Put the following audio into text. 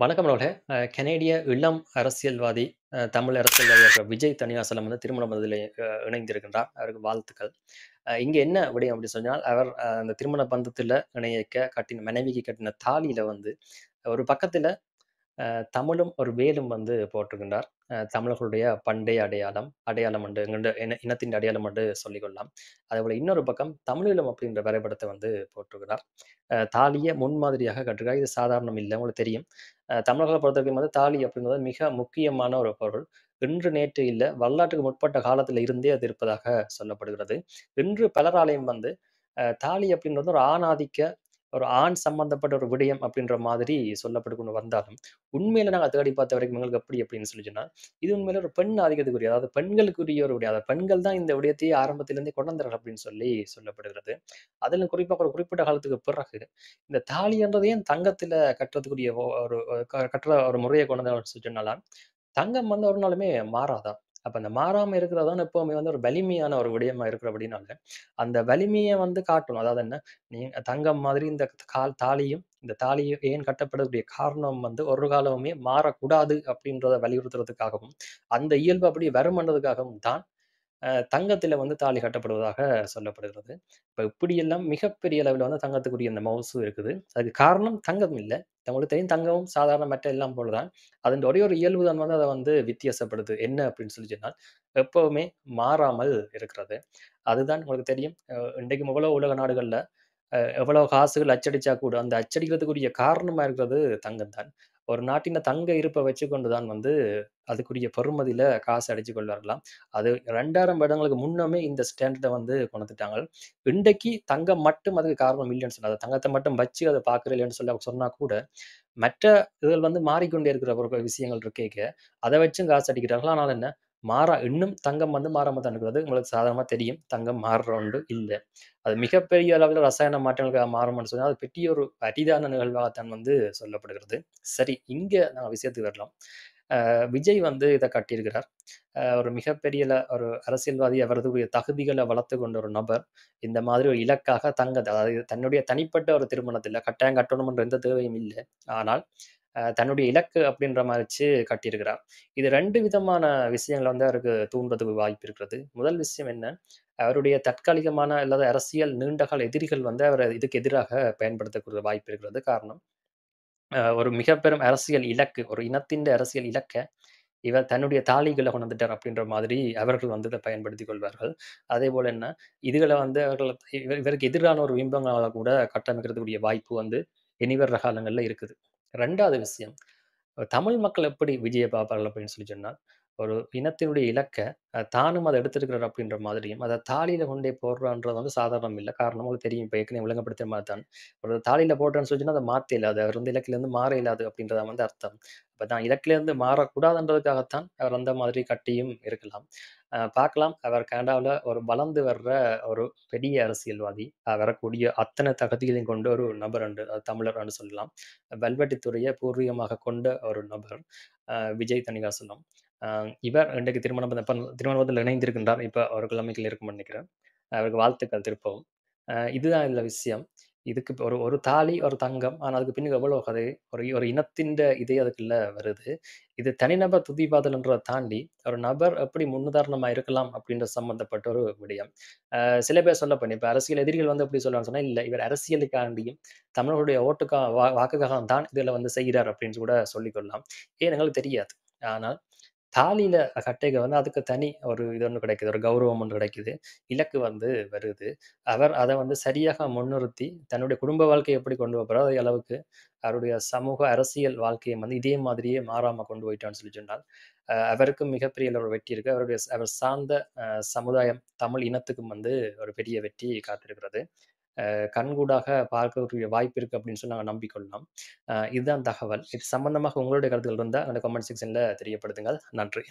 வணக்கம் நண்பர்களே. கனேடிய இளம் அரசியல்வாதி, தமிழ் அரசியல்வாதியா இருக்கிற விஜய் தணிகாசலம் வந்து திருமண பந்தத்திலே இணைந்திருக்கின்றார். அவருக்கு வாழ்த்துக்கள். இங்க என்ன விடயம் அப்படி சொன்னால், அவர் அந்த திருமண பந்தத்தில இணையக்க கட்டின மனைவிக்கு கட்டின தாலியில வந்து ஒரு பக்கத்தில தமிழும் ஒரு வேலும் வந்து போட்டிருக்கின்றார். தமிழர்களுடைய பண்டைய அடையாளம், அடையாளம் உண்டு. எங்களுடைய இனத்தின் அடையாளம் என்று சொல்லிக்கொள்ளலாம். அதேபோல இன்னொரு பக்கம் தமிழீழம் அப்படின்ற வரைபடத்தை வந்து போட்டிருக்கிறார். தாலிய முன்மாதிரியாக கட்டிருக்கார். இது சாதாரணம் இல்ல. உங்களுக்கு தெரியும். தமிழர்கள பொறுத்தவரைக்கும் வந்து தாலி அப்படிங்கிறது மிக முக்கியமான ஒரு பொருள். இன்று நேற்று இல்ல, வரலாற்றுக்கு முற்பட்ட காலத்தில இருந்தே அது இருப்பதாக சொல்லப்படுகிறது. இன்று பலராலயும் வந்து தாலி அப்படின்றது ஒரு ஆணாதிக்க, ஒரு ஆண் சம்பந்தப்பட்ட ஒரு விடயம் அப்படின்ற மாதிரி சொல்லப்பட்டு கொண்டு வந்தாலும், உண்மையில நாங்க தேடி பார்த்த வரைக்கும் எங்களுக்கு எப்படி அப்படின்னு சொல்லி சொன்னா, இது உண்மையில ஒரு பெண் ஆதிக்கத்துக்குரிய, அதாவது பெண்களுக்குரிய ஒரு விடயம். அதாவது பெண்கள் தான் இந்த விடயத்தையே ஆரம்பத்திலிருந்தே கொண்டு வந்தார்கள் அப்படின்னு சொல்லி சொல்லப்படுகிறது. அதிலும் குறிப்பா ஒரு குறிப்பிட்ட காலத்துக்கு பிறகு, இந்த தாலின்றதே தங்கத்தில கட்டுறதுக்குரிய ஒரு கட்டுற ஒரு முறைய கொண்டு வந்தாங்கன்னு சொல்லி சொன்னாலாம், தங்கம் வந்து ஒரு நாளுமே மாறாதாம். அப்ப அந்த மாறாம இருக்கிறது தான் எப்பவுமே வந்து ஒரு வலிமையான ஒரு விடயமா இருக்கிறபடினால, அந்த வலிமைய வந்து காட்டணும். அதாவது என்ன, தங்கம் மாதிரி இந்த தாலியும், இந்த தாலி ஏன் கட்டப்படக்கூடிய காரணம் வந்து ஒரு காலமுமே மாறக்கூடாது அப்படின்றத வலியுறுத்துறதுக்காகவும், அந்த இயல்பு அப்படியே வருமன்றதுக்காகவும் தான் தங்கத்தில வந்து தாலி கட்டப்படுவதாக சொல்லப்படுகிறது. இப்ப இப்படியெல்லாம் மிகப்பெரிய அளவில வந்து தங்கத்துக்குரிய இந்த மவுசு இருக்குது. அதுக்கு காரணம் தங்கம் இல்ல. உங்களுக்கு தெரியும் தங்கமும் சாதாரண மெட்டல் எல்லாம் போல தான். அதன் ஒரே ஒரு இயல்பு தான் வந்து அத வந்து வித்தியாசப்படுது. என்ன அப்படின்னு சொல்லி சொன்னால், எப்பவுமே மாறாமல் இருக்கிறது. அதுதான் உங்களுக்கு தெரியும். இன்றைக்கும் எவ்வளோ உலக நாடுகள்ல எவ்வளவு காசுகள் அச்சடிச்சா கூட, அந்த அச்சடிக்கிறதுக்குரிய காரணமா இருக்கிறது தங்கம் தான். ஒரு நாட்டின் தங்க இருப்ப வச்சுக்கொண்டு தான் வந்து அதுக்குரிய பெறுமதியில காசு அடிச்சுக் கொள்வார்களாம். அது 2000 வருடங்களுக்கு முன்னமே இந்த ஸ்டாண்டர்ட வந்து கொண்டுவந்துட்டாங்க. இன்றைக்கு தங்கம் மட்டும் அதுக்கு காரணம் இல்லன்னு சொல்லாது. தங்கத்த மட்டும் வச்சு அத பார்க்கிறீர்கள்ன்னு சொல்லி அவங்க சொன்னா கூட, மற்ற இதுகள் வந்து மாறிக்கொண்டே இருக்கிற ஒரு விஷயங்கள் இருக்கேக்க, அத வச்சும் காசு அடிக்கிறார்கள். ஆனால் என்ன, இன்னும் தங்கம் வந்து மாறாம தான் இருக்கிறது. உங்களுக்கு சாதாரணமா தெரியும். தங்கம் மாறுற ஒன்று இல்ல. அது மிகப்பெரிய அளவில ரசாயன மாற்றங்களுக்கு மாறும்னு சொன்னா, அது பெரிய ஒரு அரிதான நிகழ்வாகத்தான் வந்து சொல்லப்படுகிறது. சரி, இங்க நான் விஷயத்துக்கு வரலாம். விஜய் வந்து இத கட்டியிருக்கிறார். ஒரு மிகப்பெரிய ஒரு அரசியல்வாதி, அவரதுடைய தகுதிகள வளர்த்துக் கொண்ட ஒரு நபர், இந்த மாதிரி ஒரு இலக்காக அதாவது தன்னுடைய தனிப்பட்ட ஒரு திருமணத்தில கட்டாயம் கட்டணும்ன்ற எந்த தேவையும் இல்ல. ஆனால், தன்னுடைய இலக்கு அப்படின்ற மாரி வச்சு கட்டியிருக்கிறார். இது 2 விதமான விஷயங்கள வந்து அவருக்கு தூண்டுறதுக்கு வாய்ப்பு இருக்கிறது. முதல் விஷயம் என்ன? அவருடைய தற்காலிகமான அல்லது அரசியல் நீண்டகால எதிரிகள் வந்து அவர இதுக்கு எதிராக பயன்படுத்தக்கூடிய வாய்ப்பு இருக்கிறது. காரணம், ஒரு மிக பெரும் அரசியல் இலக்கு, ஒரு இனத்தின் அரசியல் இலக்க இவர் தன்னுடைய தாளிகள கொண்டு வந்துட்டார் அப்படின்ற மாதிரி அவர்கள் வந்து இத பயன்படுத்திக் கொள்வார்கள். அதேபோல என்ன, இதுகள வந்து அவர்கள் இவருக்கு எதிரான ஒரு பிம்பங்களா கூட கட்டமைக்கிறதுக்குரிய வாய்ப்பு வந்து இனி வர்ற காலங்கள்ல இருக்குது. 2வது விஷயம், தமிழ் மக்கள் எப்படி விஜய பார்ப்பார்கள் அப்படின்னு சொல்லி சொன்னா, ஒரு இனத்தினுடைய இலக்க தானும் அத எடுத்திருக்கிறார் அப்படின்ற மாதிரியும், அத தாலியில கொண்டே போடுறான்றது வந்து சாதாரணம் இல்ல. காரணம் உங்களுக்கு தெரியும். இப்ப ஏற்கனவே விளங்கப்படுத்திய மாரி தான். ஒரு தாலியில போட்டேன்னு சொல்லி சொன்னா, அத மாத்த இயலாது. அவர் வந்து இலக்கிலிருந்து மாற இயலாது அப்படின்றதான் வந்து அர்த்தம். அப்ப தான் இலக்கிலிருந்து மாறக்கூடாதுன்றதுக்காகத்தான் அவர் அந்த மாதிரி கட்டியும் இருக்கலாம். பார்க்கலாம். அவர் கனடாவுல ஒரு வளர்ந்து வர்ற ஒரு பெரிய அரசியல்வாதி. வரக்கூடிய அத்தன தகுதிகளையும் கொண்ட ஒரு நபர் என்று தமிழர் என்று சொல்லலாம். வல்வெட்டித்துறைய பூர்வீகமாக கொண்ட ஒரு நபர். விஜய் தணிகாசலம். அ இவர் இன்றைக்கு திருமண பந்தத்தில் இணைந்திருக்கின்றார். இப்ப ஒரு கிழமைகள் இருக்கும்னு நினைக்கிறேன். அவருக்கு வாழ்த்துக்கள் திருப்பவும். இதுதான் இதுல விஷயம். இதுக்கு இப்ப ஒரு ஒரு தாலி, ஒரு தங்கம். ஆனா அதுக்கு பின்னுக்கு எவ்வளோ கதை. ஒரு ஒரு இனத்தின்ட இதே அதுக்குள்ள வருது. இது தனிநபர் துதிப்பாதல்ன்றத தாண்டி, ஒரு நபர் எப்படி முன்னுதாரணமா இருக்கலாம் அப்படின்ற சம்மந்தப்பட்ட ஒரு விடயம். சில பேர் சொல்லப்போனா, இப்ப அரசியல் எதிரிகள் வந்து எப்படி சொல்றாங்கன்னு சொன்னா, இல்ல இவர் அரசியலுக்காண்டியும், தமிழர்களுடைய வாக்குக்காக தான் இதுல வந்து செய்கிறார் அப்படின்னு கூட சொல்லிக் கொள்ளலாம். ஏன் எங்களுக்கு தெரியாது. ஆனால் தாலியில கட்டைக்கு வந்து அதுக்கு தனி ஒரு இது ஒண்ணு கிடைக்குது. ஒரு கௌரவம் ஒண்ணு கிடைக்குது. இலக்கு வந்து வருது. அவர் அத வந்து சரியாக முன்னிறுத்தி, தன்னுடைய குடும்ப வாழ்க்கைய எப்படி கொண்டு போறாரோ, அதே அளவுக்கு அவருடைய சமூக, அரசியல் வாழ்க்கையும் வந்து இதே மாதிரியே மாறாம கொண்டு போயிட்டான்னு சொல்லி சொன்னால், அவருக்கும் மிகப்பெரிய அளவு ஒரு வெற்றி இருக்கு. அவர் சார்ந்த சமுதாயம், தமிழ் இனத்துக்கும் வந்து ஒரு பெரிய வெற்றி காத்திருக்கிறது. கண்கூடாக பார்க்கக்கூடிய வாய்ப்பு இருக்கு அப்படின்னு சொல்லி நாங்க நம்பிக்கொள்ளலாம். இதுதான் தகவல். இது சம்பந்தமாக உங்களுடைய கருத்துக்கள் இருந்தா, அந்த கமெண்ட் செக்ஷன்ல தெரியப்படுத்துங்கள். நன்றி.